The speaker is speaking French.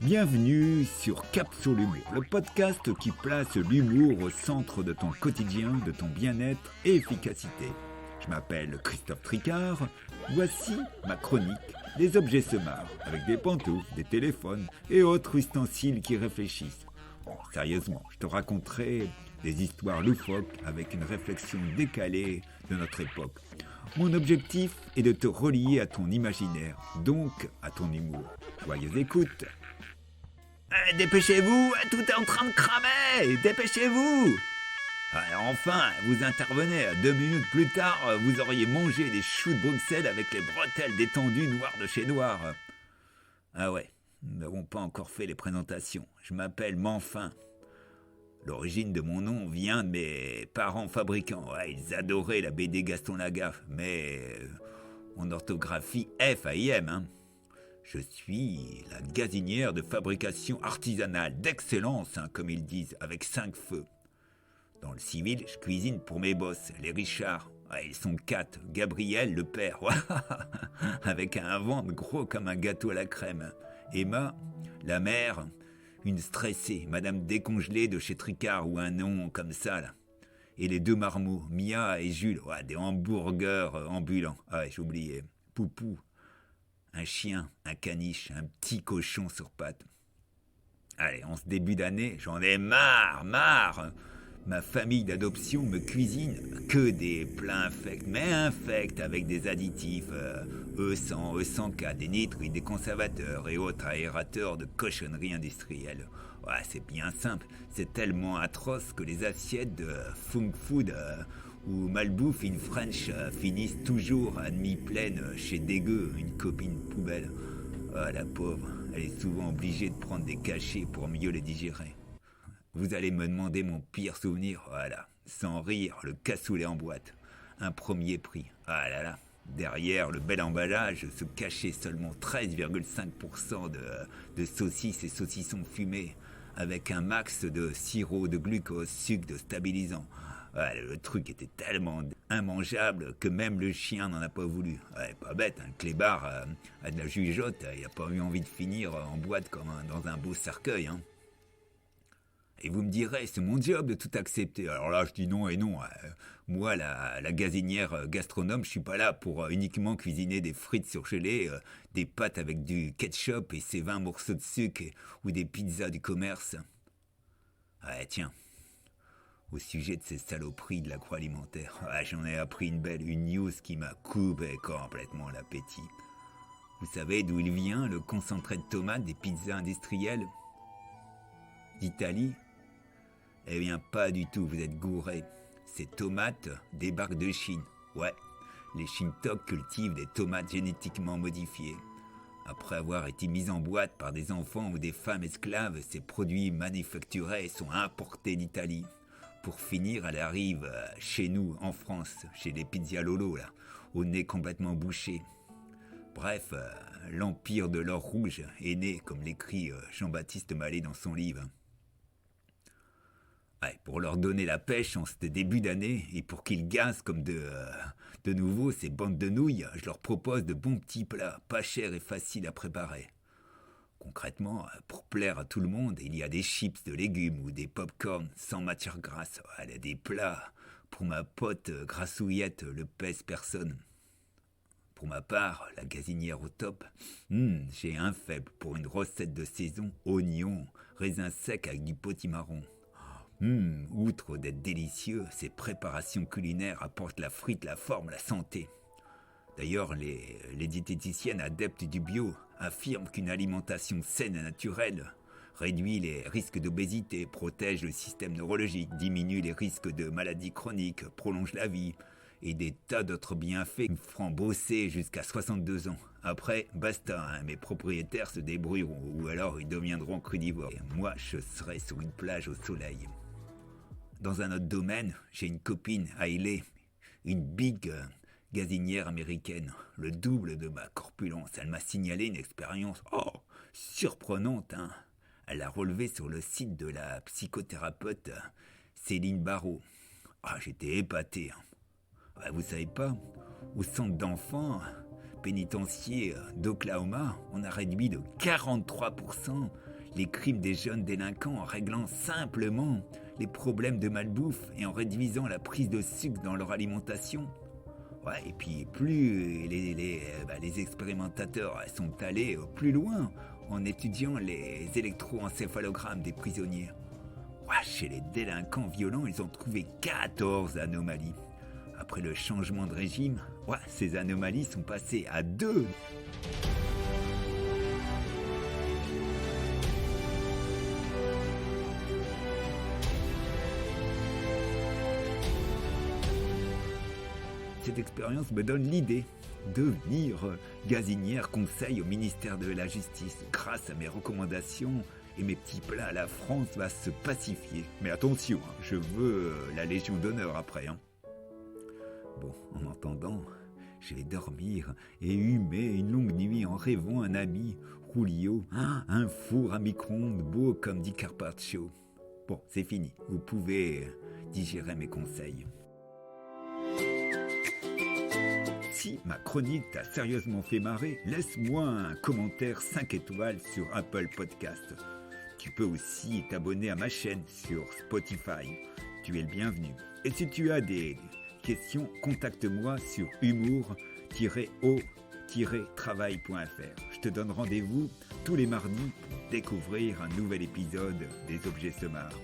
Bienvenue sur Cap sur l'humour, le podcast qui place l'humour au centre de ton quotidien, de ton bien-être et efficacité. Je m'appelle Christophe Tricard, voici ma chronique des objets se marrent, avec des pantoufles, des téléphones et autres ustensiles qui réfléchissent. Bon, sérieusement, je te raconterai des histoires loufoques avec une réflexion décalée de notre époque. Mon objectif est de te relier à ton imaginaire, donc à ton humour. Joyeuse écoute. Dépêchez-vous, tout est en train de cramer, dépêchez-vous. Enfin, vous intervenez, 2 minutes plus tard, vous auriez mangé des choux de Bruxelles avec les bretelles détendues noires de chez Noir. Ah ouais, nous n'avons pas encore fait les présentations. Je m'appelle Manfin. L'origine de mon nom vient de mes parents fabricants. Ouais, ils adoraient la BD Gaston Lagaffe, mais en orthographie F-A-I-M, hein. Je suis la gazinière de fabrication artisanale d'excellence, hein, comme ils disent, avec 5 feux. Dans le civil, je cuisine pour mes boss, les Richard. Ouais, ils sont 4. Gabriel, le père, avec un ventre gros comme un gâteau à la crème. Emma, la mère, une stressée, madame décongelée de chez Tricard ou un nom comme ça, là. Et les 2 marmots, Mia et Jules, des hamburgers ambulants. J'ai oublié. Poupou. Un chien, un caniche, un petit cochon sur pattes. Allez, en ce début d'année, j'en ai marre. Ma famille d'adoption me cuisine que des plats infects, mais infects avec des additifs, E100, E100K, des nitrites, des conservateurs et autres aérateurs de cochonneries industrielles. C'est bien simple, c'est tellement atroce que les assiettes de Funk Food ou Malbouffe in French finissent toujours à demi-pleine chez Dégueu, une copine poubelle. La pauvre, elle est souvent obligée de prendre des cachets pour mieux les digérer. Vous allez me demander mon pire souvenir, sans rire, le cassoulet en boîte. Un premier prix, derrière le bel emballage se cachait seulement 13,5% de saucisses et saucissons fumés, avec un max de sirop de glucose, sucre de stabilisant. Le truc était tellement immangeable que même le chien n'en a pas voulu. Pas bête, un clébard a de la jugeote, il n'a pas eu envie de finir en boîte comme dans un beau cercueil, hein. Et vous me direz, c'est mon job de tout accepter. Alors là, je dis non et non. Moi, la gazinière gastronome, je suis pas là pour uniquement cuisiner des frites surgelées, des pâtes avec du ketchup et ses 20 morceaux de sucre ou des pizzas du commerce. Tiens, au sujet de ces saloperies de l'agroalimentaire, j'en ai appris une news qui m'a coupé complètement l'appétit. Vous savez d'où il vient le concentré de tomates des pizzas industrielles ? D'Italie ? Eh bien, pas du tout, vous êtes gourés. Ces tomates débarquent de Chine. Les Shintok cultivent des tomates génétiquement modifiées. Après avoir été mises en boîte par des enfants ou des femmes esclaves, ces produits manufacturés sont importés d'Italie. Pour finir, elles arrivent chez nous, en France, chez les Pizza Lolo, au nez complètement bouché. Bref, l'empire de l'or rouge est né, comme l'écrit Jean-Baptiste Mallet dans son livre. Pour leur donner la pêche en ce début d'année et pour qu'ils gazent comme de nouveau ces bandes de nouilles, je leur propose de bons petits plats, pas chers et faciles à préparer. Concrètement, pour plaire à tout le monde, il y a des chips de légumes ou des pop-corn sans matière grasse. Il y a des plats pour ma pote grassouillette, le pèse personne. Pour ma part, la gazinière au top, j'ai un faible pour une recette de saison, oignons, raisins secs avec du potimarron. Outre d'être délicieux, ces préparations culinaires apportent la frite, la forme, la santé. D'ailleurs, les diététiciennes adeptes du bio affirment qu'une alimentation saine et naturelle réduit les risques d'obésité, protège le système neurologique, diminue les risques de maladies chroniques, prolonge la vie et des tas d'autres bienfaits nous feront bosser jusqu'à 62 ans. Après, basta, mes propriétaires se débrouilleront ou alors ils deviendront crudivores. Et moi, je serai sur une plage au soleil. Dans un autre domaine, j'ai une copine, Hailey, une big gazinière américaine, le double de ma corpulence. Elle m'a signalé une expérience surprenante. Elle l'a relevée sur le site de la psychothérapeute Céline Barrault. Ah, j'étais épaté. Vous savez pas, au centre d'enfants pénitentiaire d'Oklahoma, on a réduit de 43% les crimes des jeunes délinquants en réglant simplement les problèmes de malbouffe et en réduisant la prise de sucre dans leur alimentation. Et puis plus les expérimentateurs sont allés plus loin en étudiant les électroencéphalogrammes des prisonniers. Chez les délinquants violents, ils ont trouvé 14 anomalies. Après le changement de régime, ces anomalies sont passées à 2. Cette expérience me donne l'idée de devenir gazinière conseil au ministère de la Justice. Grâce à mes recommandations et mes petits plats, la France va se pacifier. Mais attention, je veux la Légion d'honneur après. Bon, en attendant, je vais dormir et humer une longue nuit en rêvant un ami, Julio, un four à micro-ondes beau comme dit Carpaccio. Bon, c'est fini, vous pouvez digérer mes conseils. Si ma chronique t'a sérieusement fait marrer, laisse-moi un commentaire 5 étoiles sur Apple Podcast. Tu peux aussi t'abonner à ma chaîne sur Spotify. Tu es le bienvenu. Et si tu as des questions, contacte-moi sur humour-o-travail.fr. Je te donne rendez-vous tous les mardis pour découvrir un nouvel épisode des Objets Sommaires.